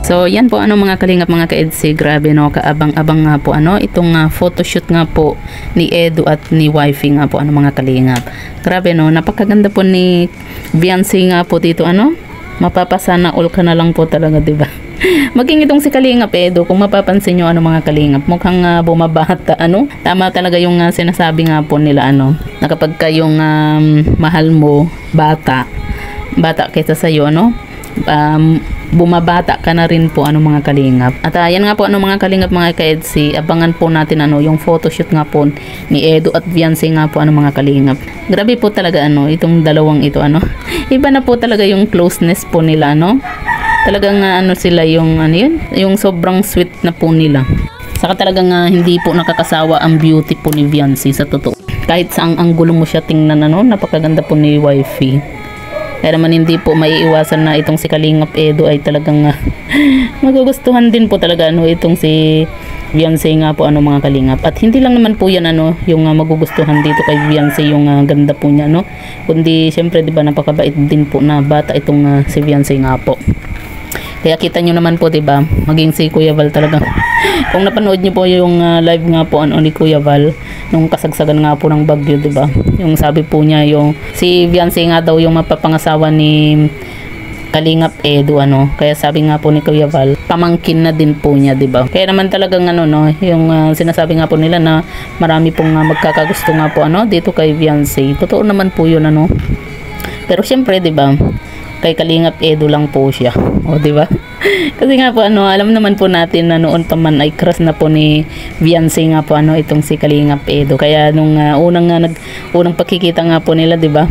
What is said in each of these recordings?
So yan po ano mga kalingap mga ka-EDC, grabe no, kaabang-abang nga po ano itong photoshoot nga po ni Edu at ni wifey nga po ano mga kalingap. Grabe no, napakaganda po ni Viancy nga po dito ano. Mapapasana all ka na lang po talaga, 'di ba? Maging itong si Kalingap Edu, kung mapapansin nyo ano mga kalingap, mukhang bumabata ano. Tama talaga yung sinasabi nga po nila ano, na kapag kayong mahal mo bata kaysa sa iyo ano, bumabata ka na rin po ano mga kalingap. At yan nga po ano mga kalingap mga ka-EDC, abangan po natin ano yung photoshoot nga po ni Edu at Viancy nga po ano mga kalingap. Grabe po talaga ano itong dalawang ito ano. Iba na po talaga yung closeness po nila ano. Talagang ano sila yung ano yun, yung sobrang sweet na po nila. Saka talagang hindi po nakakasawa ang beauty po ni Viancy sa totoo. Kahit saang anggulo mo siya tingnan ano, napakaganda po ni wifey. Kaya naman hindi po maiiwasan na itong si Kalingap Edu ay talagang magugustuhan din po talaga ano itong si Viancy nga po ano mga kalingap. At hindi lang naman po yan ano yung magugustuhan dito kay Viancy yung ganda po niya no. Kundi syempre 'di ba napakabait din po na bata itong si Viancy nga po. Kaya kita nyo naman po 'di ba, maging si Kuya Val talaga. Kung napanood nyo po yung live nga po ano ni Kuya Val nung kasagsagan nga po ng bagyo 'di ba. Yung sabi po niya yung si Viancy nga daw yung mapapangasawa ni Kalingap Edu ano. Kaya sabi nga po ni Kuya Val, pamangkin na din po niya 'di ba. Kaya naman talagang ano no, yung sinasabi nga po nila na marami pong magkakagusto nga po ano dito kay Viancy. Totoo naman po 'yun ano. Pero syempre 'di ba, kay Kalingap Edu lang po siya. O, di ba? Kasi nga po ano, alam naman po natin na noon pa man ay crush na po ni Viancy nga po ano itong si Kalingap Edu. Kaya nung unang pagkikita nga po nila, di ba?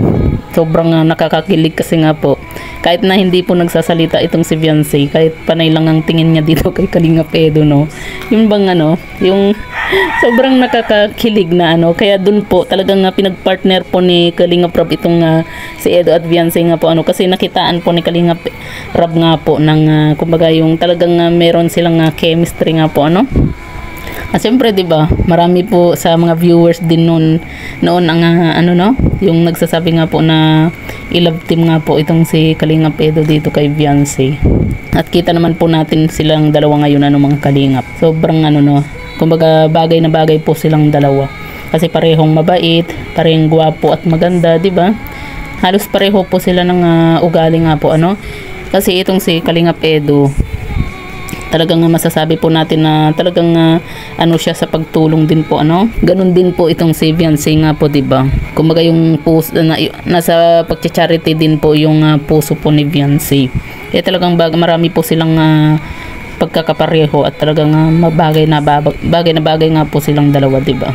Sobrang nakakakilig kasi nga po. Kahit na hindi po nagsasalita itong si Viancy, kahit panay lang ang tingin niya dito kay Kalingap Edu no. Yung bang ano, yung sobrang nakakakilig na ano. Kaya dun po talagang pinagpartner po ni Kalingap Rob itong si Edu at Viancy nga po ano, kasi nakitaan po ni Kalingap Rob nga po ng kumbaga yung talagang meron silang chemistry nga po ano. Siyempre 'di ba, marami po sa mga viewers din noon ang ano no, yung nagsasabi nga po na i-love team nga po itong si Kalingap Edu dito kay Viancy. At kita naman po natin silang dalawa ngayon ano mga kalingap. Sobrang ano no, kumbaga bagay na bagay po silang dalawa. Kasi parehong mabait, parehong gwapo at maganda, 'di ba? Halos pareho po sila ng ugali nga po ano. Kasi itong si Kalingap Edu, talagang masasabi po natin na talagang ano siya sa pagtulong din po ano. Ganun din po itong si Viancy nga po 'di ba. Kumbaga yung puso nasa pagcha-charity din po yung puso po ni Viancy. Kaya talagang marami po silang pagkakapareho at talagang bagay na bagay nga po silang dalawa 'di ba.